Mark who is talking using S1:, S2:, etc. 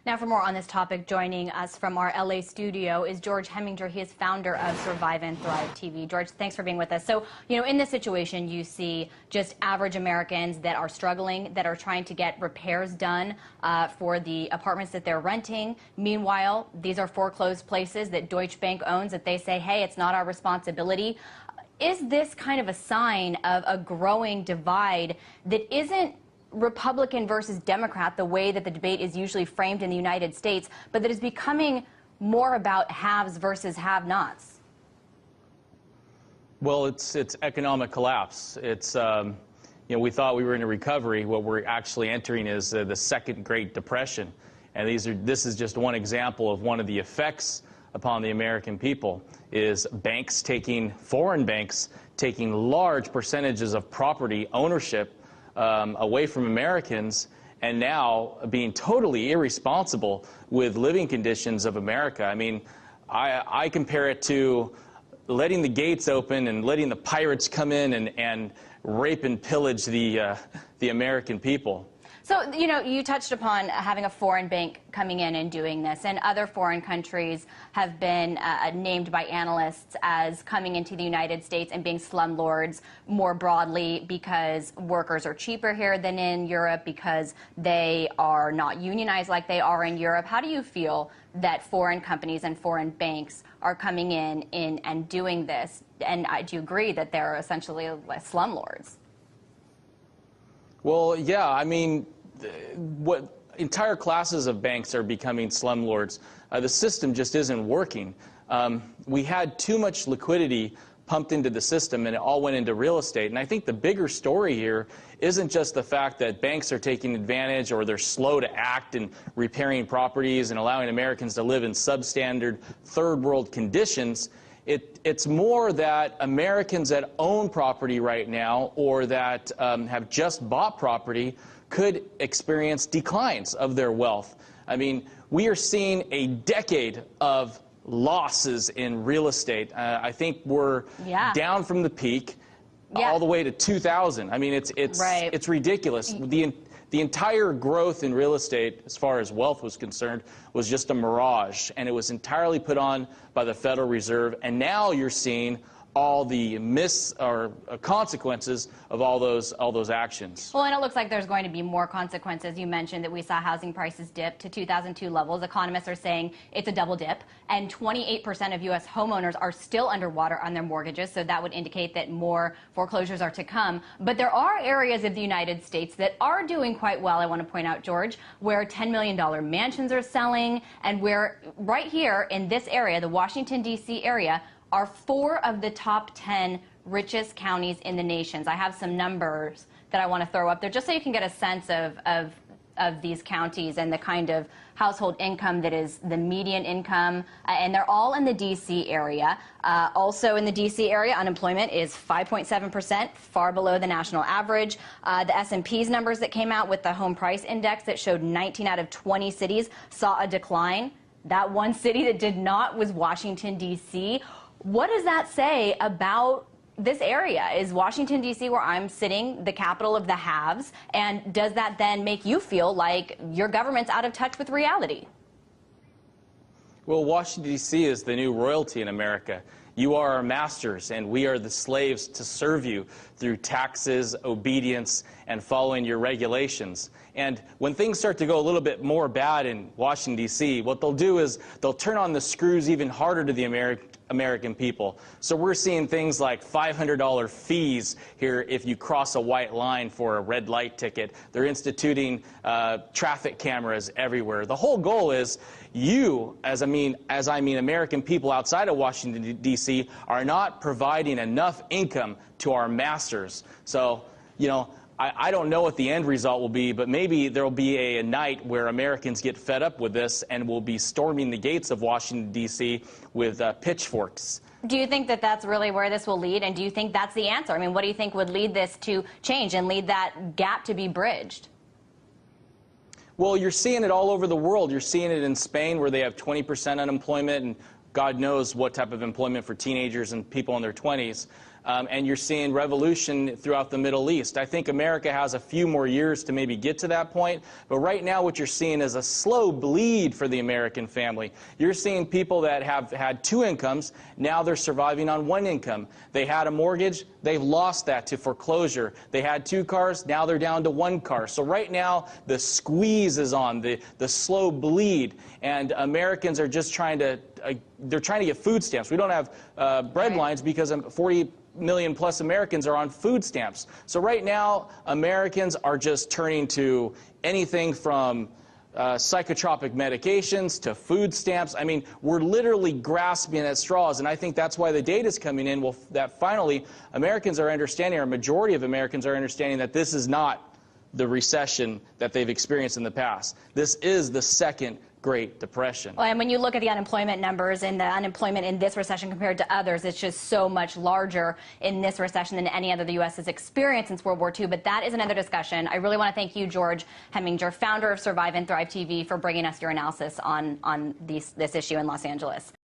S1: Now, for more on this topic, joining us from our LA studio is George Heminger. He is founder of Survive and Thrive TV. George, thanks for being with us. So, in this situation, you see just average Americans that are struggling, that are trying to get repairs done for the apartments that they're renting. Meanwhile, these are foreclosed places that Deutsche Bank owns that they say, hey, it's not our responsibility. Is this kind of a sign of a growing divide that isn't Republican versus Democrat, the way that the debate is usually framed in the United States, but that is becoming more about haves versus have-nots?
S2: Well, it's economic collapse. It's we thought we were in a recovery. What we're actually entering is the second Great Depression, and this is just one example of one of the effects upon the American people. Is foreign banks taking large percentages of property ownership away from Americans, and now being totally irresponsible with living conditions of America. I mean, I compare it to letting the gates open and letting the pirates come in and rape and pillage the American people.
S1: So, you touched upon having a foreign bank coming in and doing this, and other foreign countries have been named by analysts as coming into the United States and being slumlords more broadly because workers are cheaper here than in Europe, because they are not unionized like they are in Europe. How do you feel that foreign companies and foreign banks are coming in and doing this? And do you agree that they're essentially slumlords?
S2: Well, yeah, I mean, what entire classes of banks are becoming slumlords. The system just isn't working. We had too much liquidity pumped into the system, and it all went into real estate. And I think the bigger story here isn't just the fact that banks are taking advantage, or they're slow to act in repairing properties and allowing Americans to live in substandard third world conditions. It's more that Americans that own property right now, or that have just bought property, could experience declines of their wealth. I mean, we are seeing a decade of losses in real estate. I think we're down from the peak all the way to 2000. I mean, it's ridiculous. The entire growth in real estate, as far as wealth was concerned, was just a mirage, and it was entirely put on by the Federal Reserve. And now you're seeing all the consequences of all those actions.
S1: Well, and it looks like there's going to be more consequences. You mentioned that we saw housing prices dip to 2002 levels. Economists are saying it's a double dip, and 28% of U.S. homeowners are still underwater on their mortgages, so that would indicate that more foreclosures are to come. But there are areas of the United States that are doing quite well, I want to point out, George, where $10 million mansions are selling, and where right here in this area, the Washington, D.C. area, are 4 of the top 10 richest counties in the nation. I have some numbers that I want to throw up there just so you can get a sense of these counties and the kind of household income that is the median income, and they're all in the D.C. area. Also in the D.C. area, unemployment is 5.7%, far below the national average. The S&P's numbers that came out with the home price index that showed 19 out of 20 cities saw a decline. That one city that did not was Washington, D.C. What does that say about this area? Is Washington, D.C., where I'm sitting, the capital of the haves? And does that then make you feel like your government's out of touch with reality?
S2: Well, Washington, D.C. is the new royalty in America. You are our masters, and we are the slaves to serve you through taxes, obedience, and following your regulations. And when things start to go a little bit more bad in Washington, D.C., what they'll do is they'll turn on the screws even harder to the American people. So we're seeing things like $500 fees here if you cross a white line for a red light ticket. They're instituting traffic cameras everywhere. The whole goal is you, as I mean American people outside of Washington, D.C., are not providing enough income to our masters. So, I don't know what the end result will be, but maybe there will be a night where Americans get fed up with this and will be storming the gates of Washington, D.C. with pitchforks.
S1: Do you think that that's really where this will lead, and do you think that's the answer? I mean, what do you think would lead this to change and lead that gap to be bridged?
S2: Well, you're seeing it all over the world. You're seeing it in Spain, where they have 20% unemployment, and God knows what type of employment for teenagers and people in their 20s. and you're seeing revolution throughout the Middle East. I think America has a few more years to maybe get to that point, but right now what you're seeing is a slow bleed for the American family. You're seeing people that have had 2 incomes, now they're surviving on 1 income. They had a mortgage, they've lost that to foreclosure. They had 2 cars, now they're down to 1 car. So right now the squeeze is on, the slow bleed, and Americans are just trying to they're trying to get food stamps. We don't have bread lines because 40 million plus Americans are on food stamps. So right now, Americans are just turning to anything from psychotropic medications to food stamps. I mean, we're literally grasping at straws, and I think that's why the data is coming in. Well, that finally Americans are understanding, or a majority of Americans are understanding, that this is not the recession that they've experienced in the past. This is the second Great Depression.
S1: Well, and when you look at the unemployment numbers, and the unemployment in this recession compared to others, it's just so much larger in this recession than any other the U.S. has experienced since World War II. But that is another discussion. I really want to thank you, George Heminger, founder of Survive and Thrive TV, for bringing us your analysis on this issue in Los Angeles.